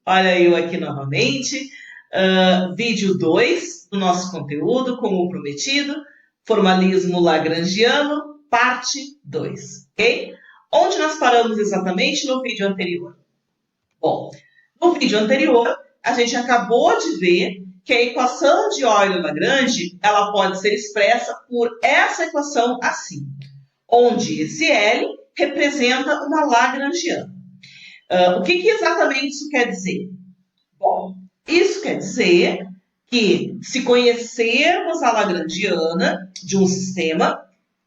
Olha eu aqui novamente. Vídeo 2 do nosso conteúdo, como prometido, formalismo lagrangiano, parte 2, ok? Onde nós paramos exatamente no vídeo anterior? Bom, no vídeo anterior, a gente acabou de ver que a equação de Euler-Lagrange ela pode ser expressa por essa equação assim, onde esse L representa uma lagrangiana. O que exatamente isso quer dizer? Bom, isso quer dizer que, se conhecermos a lagrangiana de um sistema,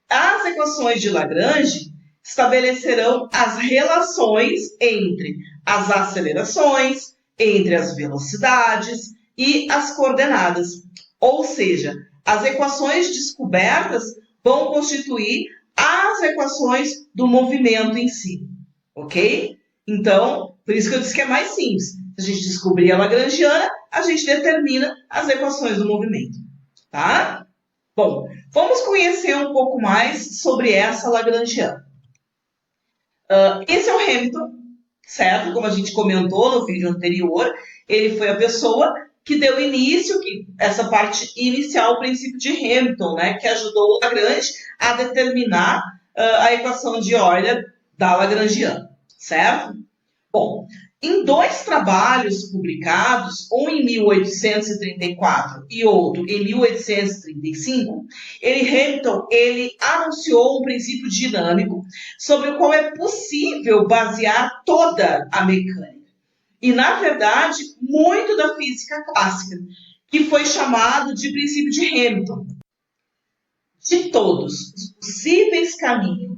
as equações de Lagrange estabelecerão as relações entre as acelerações, entre as velocidades e as coordenadas. Ou seja, as equações descobertas vão constituir as equações do movimento em si, ok? Então, por isso que eu disse que é mais simples. Se a gente descobrir a lagrangiana, a gente determina as equações do movimento, tá? Bom, vamos conhecer um pouco mais sobre essa lagrangiana. Esse é o Hamilton, certo? Como a gente comentou no vídeo anterior, ele foi a pessoa que deu início, essa parte inicial, o princípio de Hamilton, né? Que ajudou o Lagrange a determinar a equação de Euler da lagrangiana, certo? Bom, em dois trabalhos publicados, um em 1834 e outro em 1835, Hamilton anunciou um princípio dinâmico sobre o qual é possível basear toda a mecânica. E, na verdade, muito da física clássica, que foi chamado de princípio de Hamilton. De todos os possíveis caminhos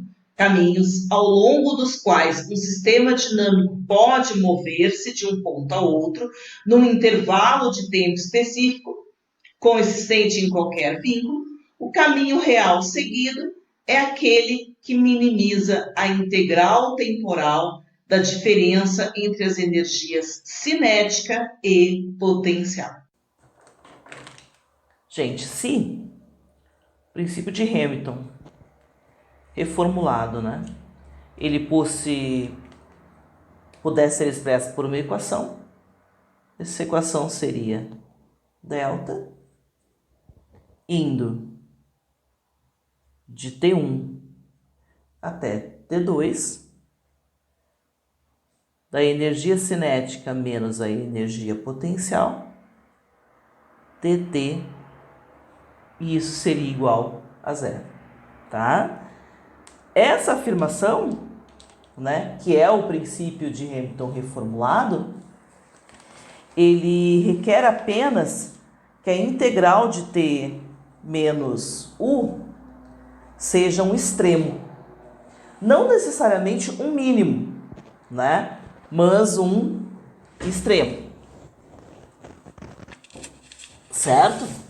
ao longo dos quais um sistema dinâmico pode mover-se de um ponto a outro num intervalo de tempo específico, consistente em qualquer vínculo, o caminho real seguido é aquele que minimiza a integral temporal da diferença entre as energias cinética e potencial. Gente, se o princípio de Hamilton reformulado, né? Ele pudesse ser expresso por uma equação. Essa equação seria delta indo de T1 até T2 da energia cinética menos a energia potencial dt, e isso seria igual a zero, tá? Essa afirmação, né, que é o princípio de Hamilton reformulado, ele requer apenas que a integral de t menos u seja um extremo. Não necessariamente um mínimo, né, mas um extremo. Certo?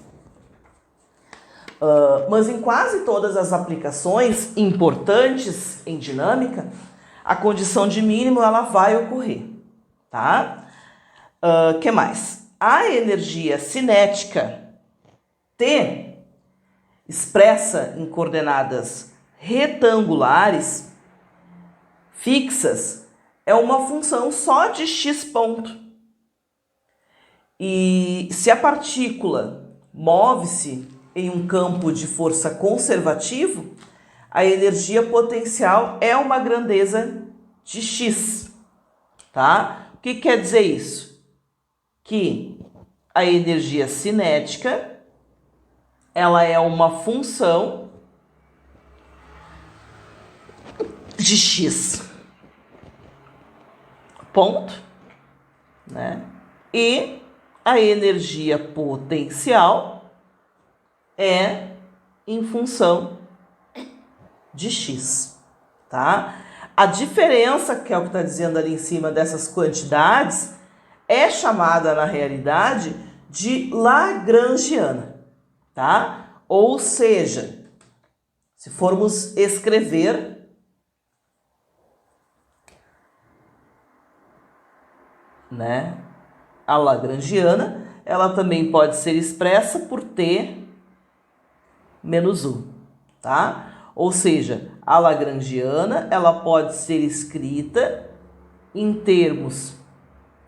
Mas em quase todas as aplicações importantes em dinâmica, a condição de mínimo ela vai ocorrer, tá? Que mais? A energia cinética T, expressa em coordenadas retangulares fixas, é uma função só de x ponto. E se a partícula move-se em um campo de força conservativo, a energia potencial é uma grandeza de x, tá? O que quer dizer isso? Que a energia cinética, ela é uma função de x, ponto, né? E a energia potencial é em função de x, tá? A diferença, que é o que está dizendo ali em cima dessas quantidades, é chamada na realidade de lagrangiana, tá? Ou seja, se formos escrever, né, a lagrangiana, ela também pode ser expressa por t menos u, tá? Ou seja, a lagrangiana, ela pode ser escrita em termos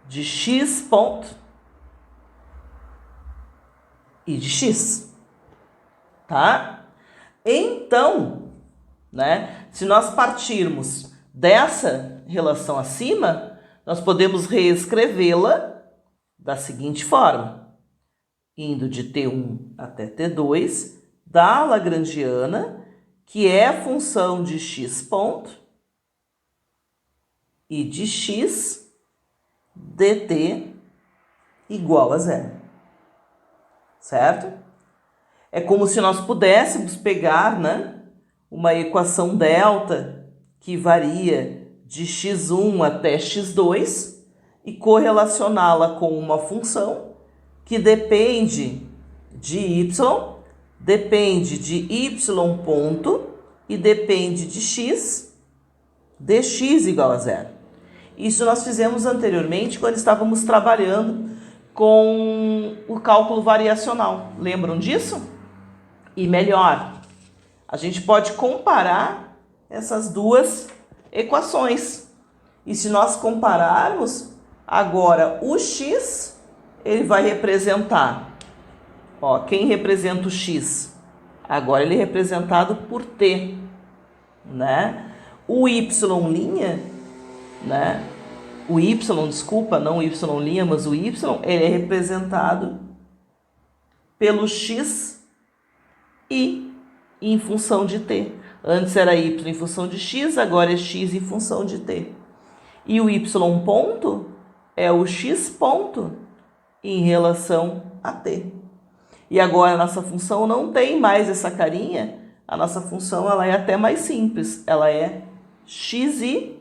de x ponto e de x, tá? Então, né, se nós partirmos dessa relação acima, nós podemos reescrevê-la da seguinte forma, indo de T1 até T2, da lagrangiana, que é a função de x ponto e de x dt igual a zero. Certo? É como se nós pudéssemos pegar, né, uma equação delta que varia de x1 até x2 e correlacioná-la com uma função que depende de y, depende de y ponto e depende de x, dx igual a zero. Isso nós fizemos anteriormente quando estávamos trabalhando com o cálculo variacional. Lembram disso? E melhor, a gente pode comparar essas duas equações. E se nós compararmos, agora o x, ele vai representar, ó, quem representa o x? Agora ele é representado por t, né? O y', né? O y, desculpa, não o y', mas o y, ele é representado pelo x e em função de t. Antes era y em função de x, agora é x em função de t. E o y ponto é o x ponto em relação a t. E agora a nossa função não tem mais essa carinha, a nossa função ela é até mais simples, ela é xi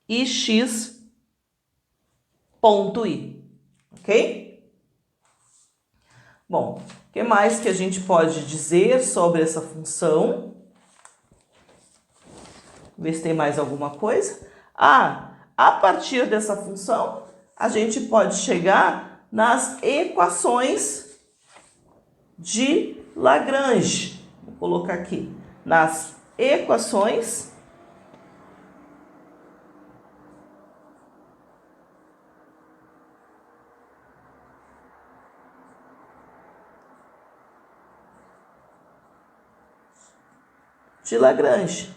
e x ponto i, ok? Bom, o que mais que a gente pode dizer sobre essa função? Ver se tem mais alguma coisa. A partir dessa função, a gente pode chegar nas equações de Lagrange. Vou colocar aqui, nas equações de Lagrange,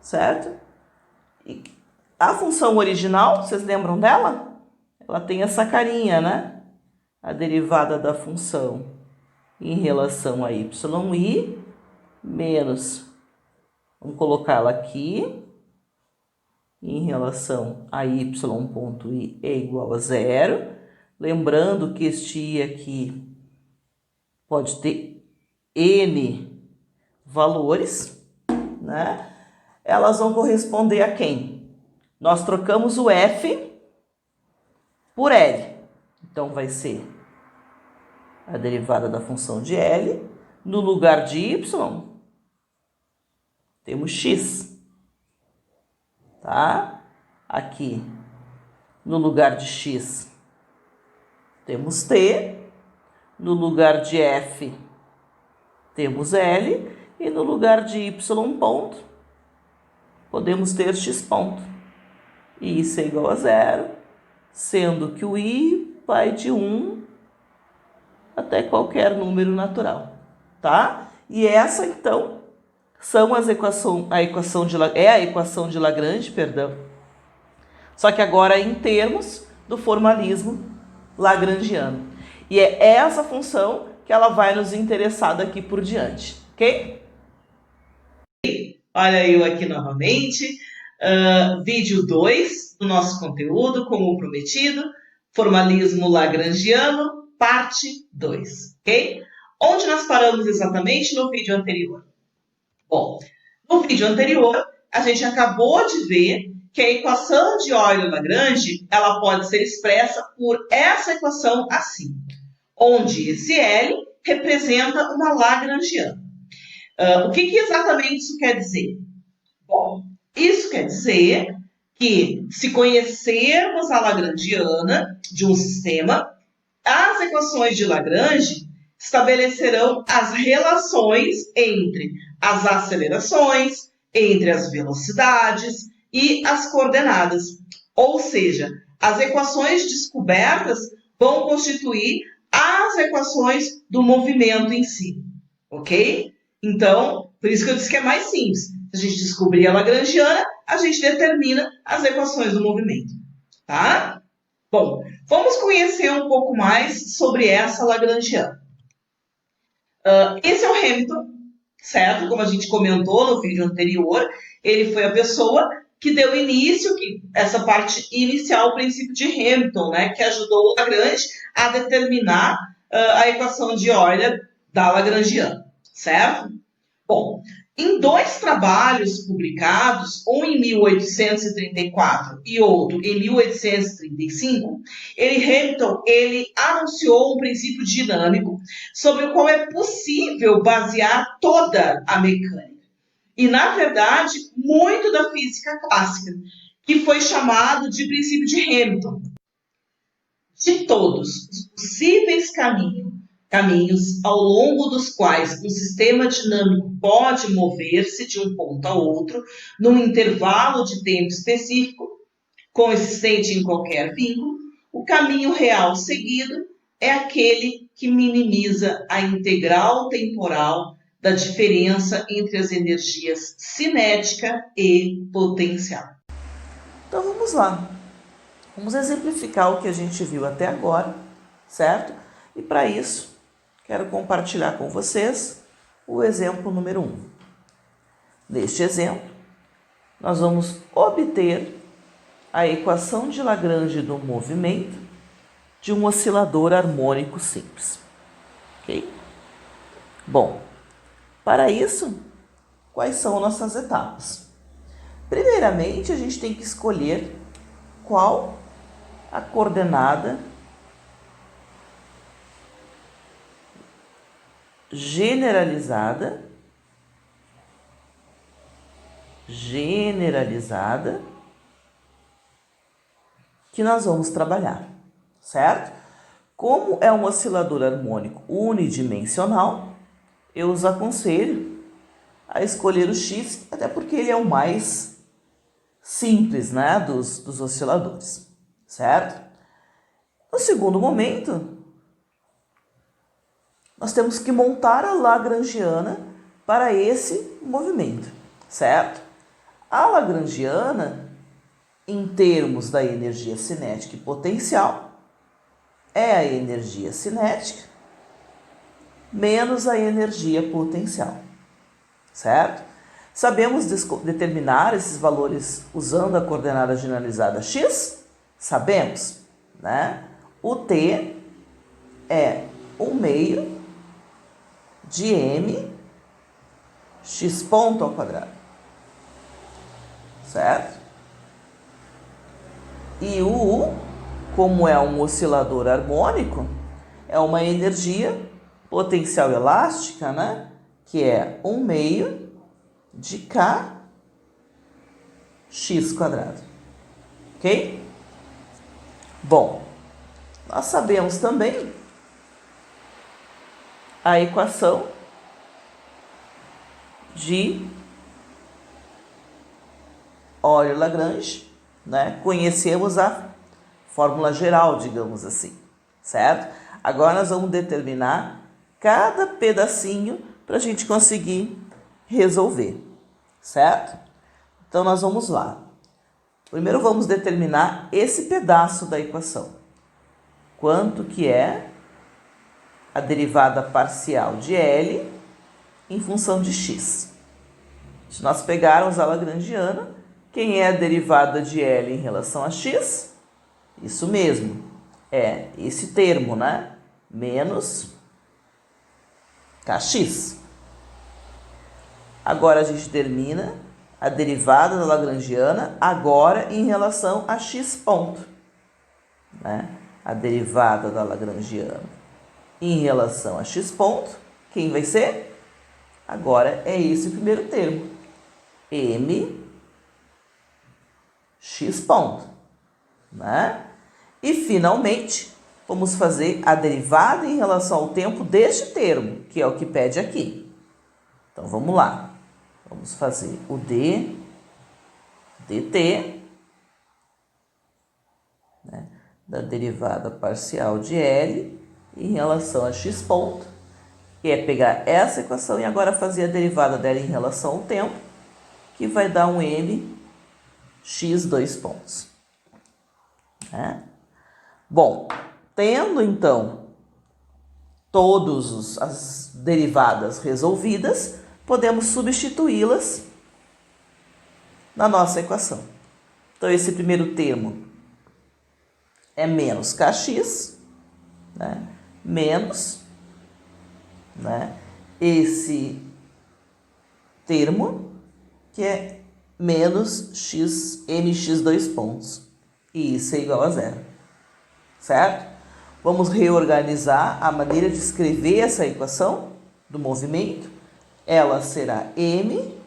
certo? E a função original, vocês lembram dela? Ela tem essa carinha, né? A derivada da função em relação a y menos, vamos colocá-la aqui, em relação a y ponto i é igual a zero. Lembrando que este i aqui pode ter n valores, né? Elas vão corresponder a quem? Nós trocamos o f por L. Então, vai ser a derivada da função de L. No lugar de y, temos x. Tá? Aqui, no lugar de x, temos t. No lugar de f, temos L. E no lugar de y ponto, podemos ter x ponto. E isso é igual a zero, sendo que o i vai de 1 até qualquer número natural, tá? E essa, então, são a equação de Lagrange, perdão. Só que agora em termos do formalismo lagrangiano. E é essa função que ela vai nos interessar daqui por diante, ok? Olha eu aqui novamente, vídeo 2 do nosso conteúdo, como prometido, formalismo lagrangiano, parte 2, ok? Onde nós paramos exatamente no vídeo anterior? Bom, no vídeo anterior, a gente acabou de ver que a equação de Euler-Lagrange, ela pode ser expressa por essa equação assim, onde esse L representa uma lagrangiana. O que exatamente isso quer dizer? Bom, isso quer dizer que, se conhecermos a lagrangiana de um sistema, as equações de Lagrange estabelecerão as relações entre as acelerações, entre as velocidades e as coordenadas. Ou seja, as equações descobertas vão constituir as equações do movimento em si, ok? Então, por isso que eu disse que é mais simples. Se a gente descobrir a lagrangiana, a gente determina as equações do movimento, tá? Bom, vamos conhecer um pouco mais sobre essa lagrangiana. Esse é o Hamilton, certo? Como a gente comentou no vídeo anterior, ele foi a pessoa que deu início, essa parte inicial, o princípio de Hamilton, né, que ajudou o Lagrange a determinar a equação de Euler da lagrangiana, certo? Bom, em 2 trabalhos publicados, um em 1834 e outro em 1835, Hamilton anunciou um princípio dinâmico sobre o qual é possível basear toda a mecânica. E, na verdade, muito da física clássica, que foi chamado de princípio de Hamilton. De todos os possíveis caminhos ao longo dos quais um sistema dinâmico pode mover-se de um ponto a outro, num intervalo de tempo específico, consistente em qualquer vínculo, o caminho real seguido é aquele que minimiza a integral temporal da diferença entre as energias cinética e potencial. Então vamos lá. Vamos exemplificar o que a gente viu até agora, certo? E para isso, quero compartilhar com vocês o exemplo número 1. Neste exemplo, nós vamos obter a equação de Lagrange do movimento de um oscilador harmônico simples. Ok? Bom, para isso, quais são nossas etapas? Primeiramente, a gente tem que escolher qual a coordenada generalizada que nós vamos trabalhar, certo? Como é um oscilador harmônico unidimensional, eu os aconselho a escolher o X, até porque ele é o mais simples, né, dos osciladores, certo? No segundo momento, nós temos que montar a lagrangiana para esse movimento, certo? A lagrangiana, em termos da energia cinética e potencial, é a energia cinética menos a energia potencial, certo? Sabemos determinar esses valores usando a coordenada generalizada x? Sabemos, né? O t é 1/2 de m x ponto ao quadrado, certo? E o U, como é um oscilador harmônico, é uma energia potencial elástica, né? Que é 1/2 de k x quadrado, ok? Bom, nós sabemos também a equação de Euler-Lagrange, né? Conhecemos a fórmula geral, digamos assim, certo? Agora nós vamos determinar cada pedacinho para a gente conseguir resolver, certo? Então nós vamos lá. Primeiro vamos determinar esse pedaço da equação. Quanto que é a derivada parcial de L em função de x? Se nós pegarmos a lagrangiana, quem é a derivada de L em relação a x? Isso mesmo, é esse termo, né? Menos kx. Agora a gente termina a derivada da lagrangiana agora em relação a x ponto, né? A derivada da lagrangiana em relação a x ponto, quem vai ser? Agora é esse o primeiro termo, m x ponto, né? E finalmente, vamos fazer a derivada em relação ao tempo deste termo, que é o que pede aqui. Então vamos lá. Vamos fazer o dt da derivada parcial de L em relação a x ponto, que é pegar essa equação e agora fazer a derivada dela em relação ao tempo, que vai dar um m x 2 pontos. Bom, tendo então todas as derivadas resolvidas, podemos substituí-las na nossa equação. Então, esse primeiro termo é menos kx, menos esse termo que é menos mx 2 pontos. E isso é igual a zero, certo? Vamos reorganizar a maneira de escrever essa equação do movimento. Ela será m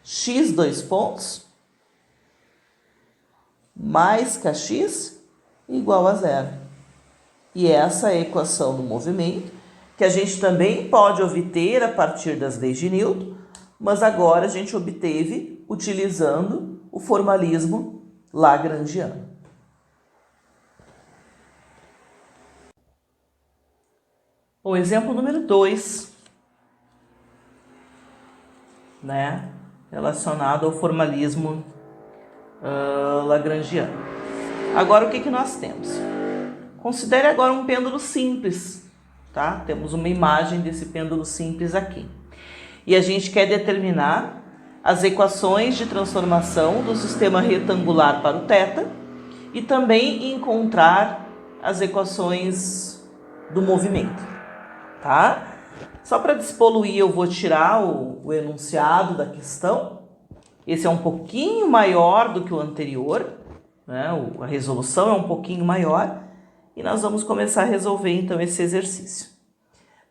x 2 pontos mais kx igual a zero. E essa é a equação do movimento, que a gente também pode obter a partir das leis de Newton, mas agora a gente obteve utilizando o formalismo lagrangiano. O exemplo número 2, relacionado ao formalismo lagrangiano. Agora, o que nós temos? Considere agora um pêndulo simples, tá? Temos uma imagem desse pêndulo simples aqui. E a gente quer determinar as equações de transformação do sistema retangular para o θ e também encontrar as equações do movimento, tá? Só para despoluir, eu vou tirar o enunciado da questão. Esse é um pouquinho maior do que o anterior, a resolução é um pouquinho maior. E nós vamos começar a resolver, então, esse exercício.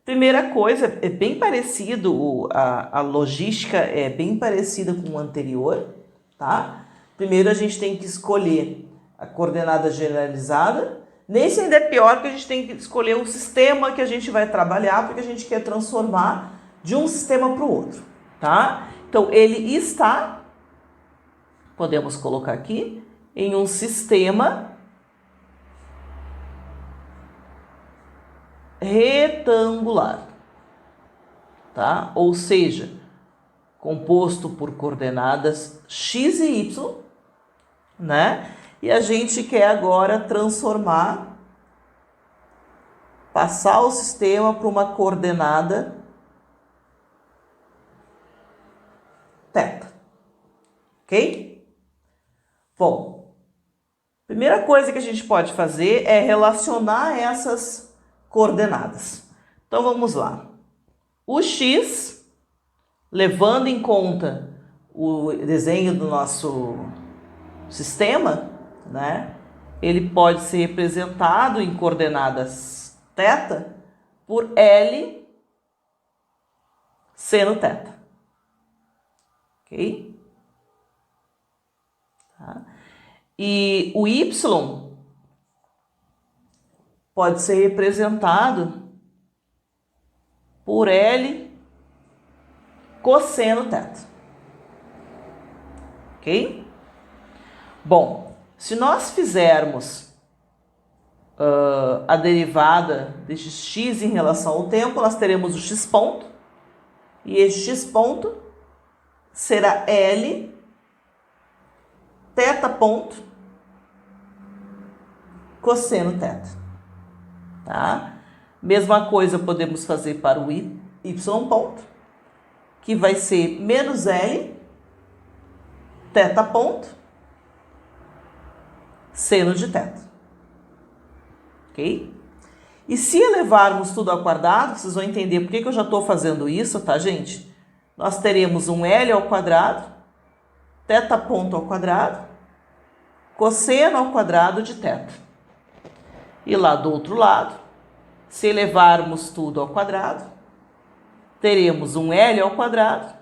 Primeira coisa, é bem parecido, a logística é bem parecida com o anterior, tá? Primeiro, a gente tem que escolher a coordenada generalizada. Nesse ainda é pior, porque a gente tem que escolher o sistema que a gente vai trabalhar, porque a gente quer transformar de um sistema para o outro, tá? Então, ele está, podemos colocar aqui, em um sistema retangular, tá? Ou seja, composto por coordenadas x e y, E a gente quer agora transformar, passar o sistema para uma coordenada θ, ok? Bom, primeira coisa que a gente pode fazer é relacionar essas coordenadas. Então, vamos lá. O x, levando em conta o desenho do nosso sistema, ele pode ser representado em coordenadas θ por L seno θ. Ok? Tá? E o y pode ser representado por L cosseno θ. Ok? Bom, se nós fizermos a derivada deste x em relação ao tempo, nós teremos o x ponto, e este x ponto será L θ ponto cosseno θ. Tá? Mesma coisa podemos fazer para o y ponto, que vai ser menos L θ ponto seno de θ. Ok? E se elevarmos tudo ao quadrado, vocês vão entender por que eu já estou fazendo isso, tá, gente? Nós teremos um L ao quadrado, θ ponto ao quadrado, cosseno ao quadrado de θ. E lá do outro lado, se elevarmos tudo ao quadrado, teremos um L ao quadrado,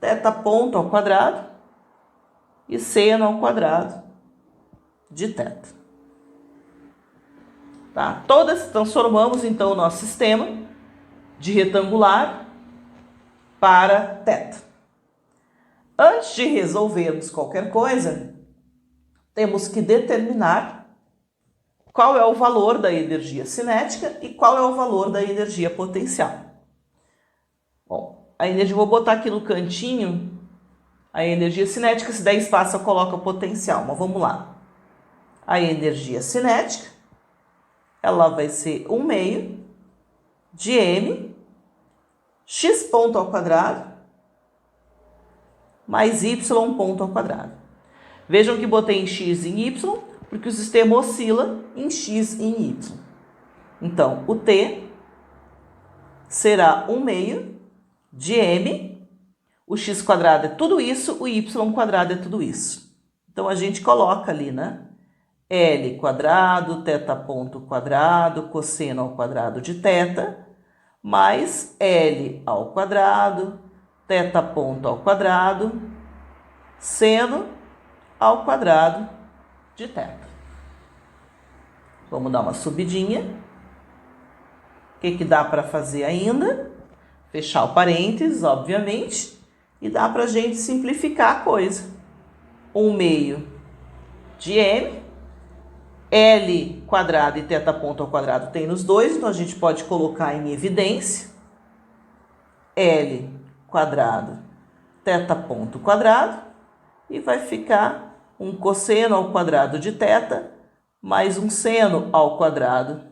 θ ponto ao quadrado e seno ao quadrado de θ. Tá? Transformamos então o nosso sistema de retangular para θ. Antes de resolvermos qualquer coisa, temos que determinar qual é o valor da energia cinética e qual é o valor da energia potencial. Bom, a energia, vou botar aqui no cantinho a energia cinética, se der espaço eu coloco a potencial, mas vamos lá. A energia cinética, ela vai ser 1/2 de m x ponto ao quadrado mais y ponto ao quadrado. Vejam que botei em x e em y, porque o sistema oscila em x e em y. Então, o t será 1/2 de m, o x quadrado é tudo isso, o y quadrado é tudo isso. Então, a gente coloca ali, né? L quadrado, θ ponto quadrado, cosseno ao quadrado de θ, mais L ao quadrado, θ ponto ao quadrado, seno ao quadrado de θ. Vamos dar uma subidinha. O que dá para fazer ainda? Fechar o parênteses, obviamente, e dá para a gente simplificar a coisa. 1/2 de m, L quadrado e θ ponto ao quadrado tem nos dois, então a gente pode colocar em evidência. L quadrado, θ ponto quadrado, e vai ficar um cosseno ao quadrado de θ mais um seno ao quadrado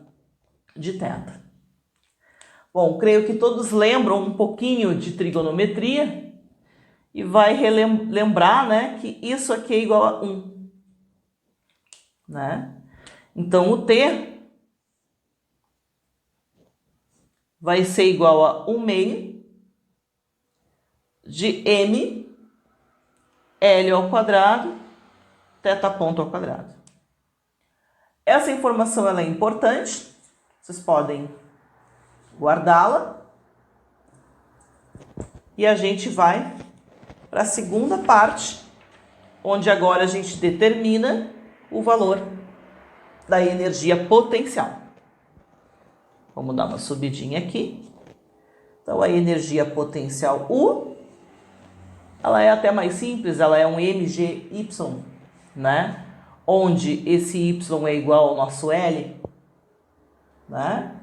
de θ. Bom, creio que todos lembram um pouquinho de trigonometria e vai lembrar, né, que isso aqui é igual a 1. Né? Então, o t vai ser igual a 1/2 de m L ao quadrado, θ ponto ao quadrado. Essa informação ela é importante, vocês podem guardá-la. E a gente vai para a segunda parte, onde agora a gente determina o valor da energia potencial. Vamos dar uma subidinha aqui. Então, a energia potencial U, ela é até mais simples, ela é um mgy, né? Onde esse y é igual ao nosso L, né?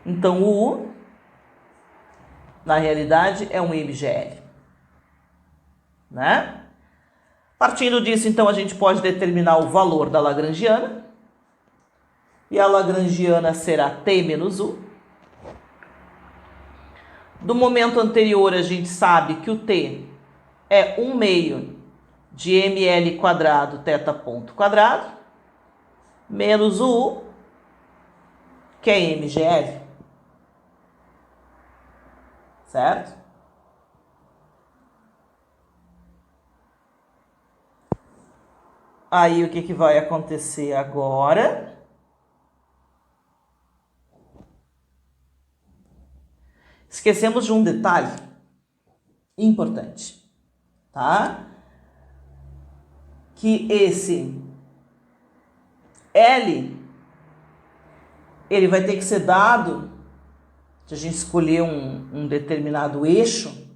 Então, o U, na realidade, é um mgl, né? Partindo disso, então, a gente pode determinar o valor da lagrangiana. E a lagrangiana será T menos U. Do momento anterior, a gente sabe que o T é 1/2 de ml quadrado θ ponto quadrado, menos o U, que é mgl. Certo? Aí, o que vai acontecer agora? Esquecemos de um detalhe importante, tá? Que esse L, ele vai ter que ser dado, se a gente escolher um determinado eixo,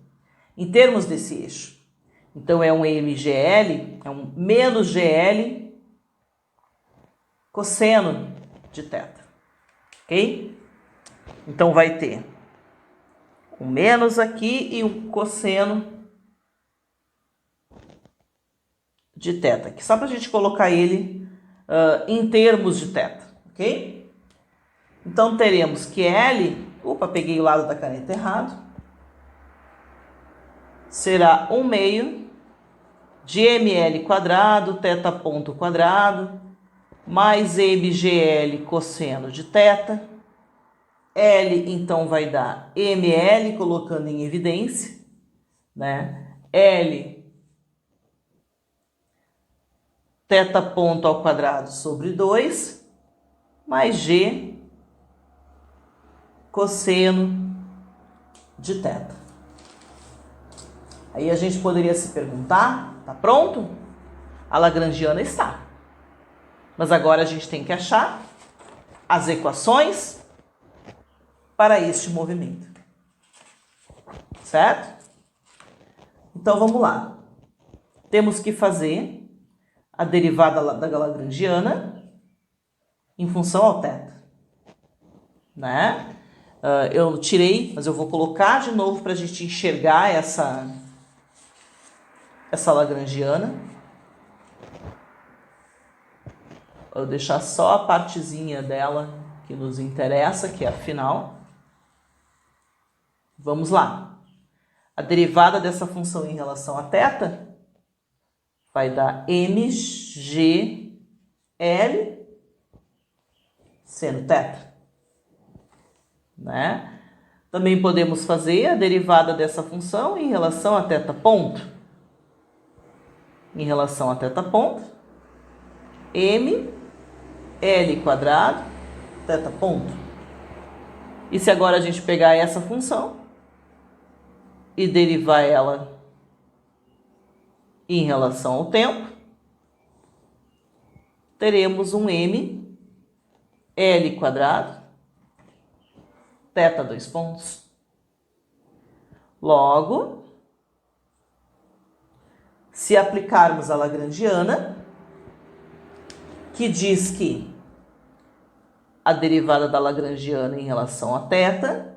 em termos desse eixo. Então, é um mgl, é um menos gl cosseno de θ, ok? Então, vai ter um menos aqui e um cosseno de θ, aqui, só para a gente colocar ele em termos de θ, ok? Então, teremos que L, peguei o lado da caneta errado, será 1/2 de ml quadrado, θ ponto quadrado, mais mgl cosseno de θ. L, então, vai dar ml, colocando em evidência, né? L, θ ponto ao quadrado sobre 2, mais g cosseno de θ. Aí a gente poderia se perguntar, tá pronto? A lagrangiana está. Mas agora a gente tem que achar as equações para este movimento. Certo? Então, vamos lá. Temos que fazer a derivada da lagrangiana em função ao θ. Né? Eu tirei, mas eu vou colocar de novo para a gente enxergar essa lagrangiana. Vou deixar só a partezinha dela que nos interessa, que é a final. Vamos lá. A derivada dessa função em relação a θ vai dar mgl seno θ. Né? Também podemos fazer a derivada dessa função em relação a θ ponto. Em relação a θ ponto, ml quadrado θ ponto. E se agora a gente pegar essa função e derivar ela em relação ao tempo, teremos um ml quadrado θ dois pontos. Logo, se aplicarmos a lagrangiana, que diz que a derivada da lagrangiana em relação a θ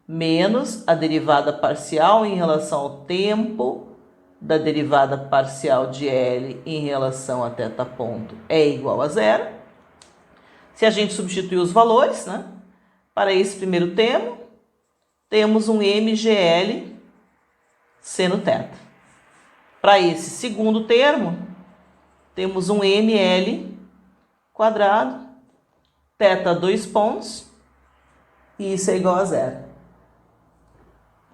menos a derivada parcial em relação ao tempo da derivada parcial de L em relação a θ ponto é igual a zero. Se a gente substituir os valores, né, para esse primeiro termo, temos um mgl seno θ. Para esse segundo termo, temos um ml quadrado θ dois pontos, e isso é igual a zero.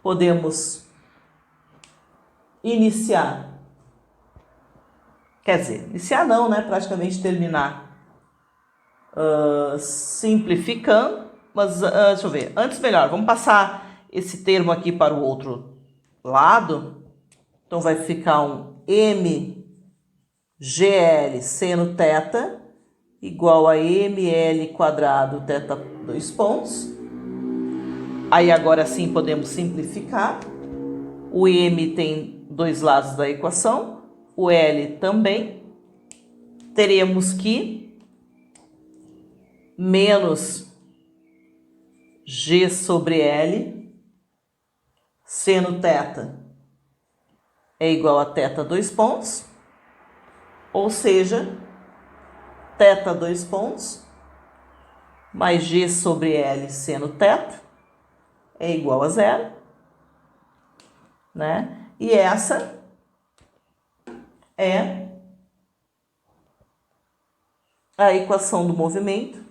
Podemos iniciar, quer dizer, iniciar não, né? Praticamente terminar simplificando, mas deixa eu ver, antes melhor, vamos passar esse termo aqui para o outro lado, então vai ficar um mgl seno θ igual a ml quadrado θ dois pontos. Aí agora sim podemos simplificar. O m tem dois lados da equação, o L também. Teremos que menos G sobre L seno θ é igual a θ dois pontos, ou seja, θ dois pontos mais G sobre L seno θ é igual a zero, né? E essa é a equação do movimento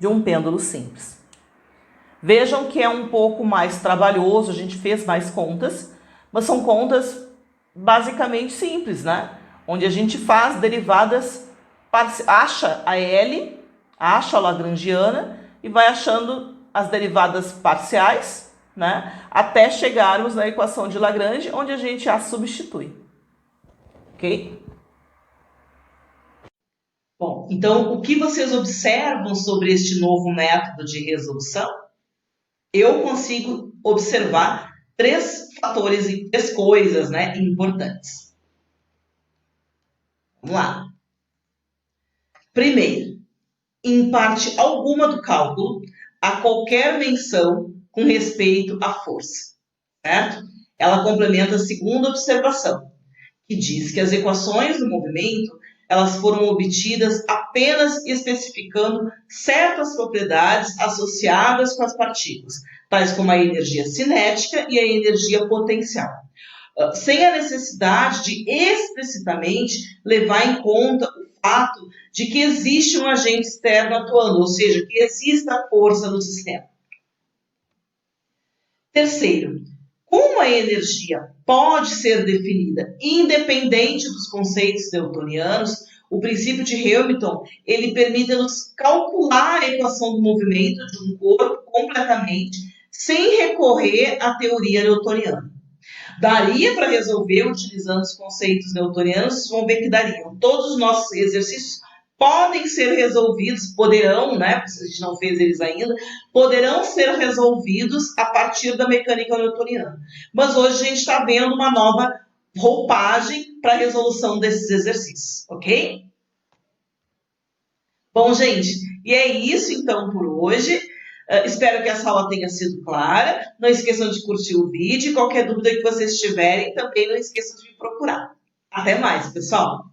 de um pêndulo simples. Vejam que é um pouco mais trabalhoso, a gente fez mais contas, mas são contas basicamente simples, né? Onde a gente faz derivadas, acha a L, acha a lagrangiana e vai achando as derivadas parciais, né? Até chegarmos na equação de Lagrange, onde a gente a substitui. Ok? Bom, então o que vocês observam sobre este novo método de resolução? Eu consigo observar três fatores e três coisas, né, importantes. Vamos lá. Primeiro, em parte alguma do cálculo, há qualquer menção com respeito à força, certo? Ela complementa a segunda observação, que diz que as equações do movimento elas foram obtidas apenas especificando certas propriedades associadas com as partículas, tais como a energia cinética e a energia potencial, sem a necessidade de explicitamente levar em conta o fato de que existe um agente externo atuando, ou seja, que exista força no sistema. Terceiro, como a energia pode ser definida independente dos conceitos newtonianos, o princípio de Hamilton ele permite-nos calcular a equação do movimento de um corpo completamente sem recorrer à teoria newtoniana. Daria para resolver utilizando os conceitos newtonianos, vocês vão ver que dariam. Todos os nossos exercícios podem ser resolvidos, poderão, né, porque a gente não fez eles ainda, poderão ser resolvidos a partir da mecânica newtoniana. Mas hoje a gente está vendo uma nova roupagem para a resolução desses exercícios, ok? Bom, gente, e é isso então por hoje. Espero que essa aula tenha sido clara. Não esqueçam de curtir o vídeo. Qualquer dúvida que vocês tiverem, também não esqueçam de me procurar. Até mais, pessoal!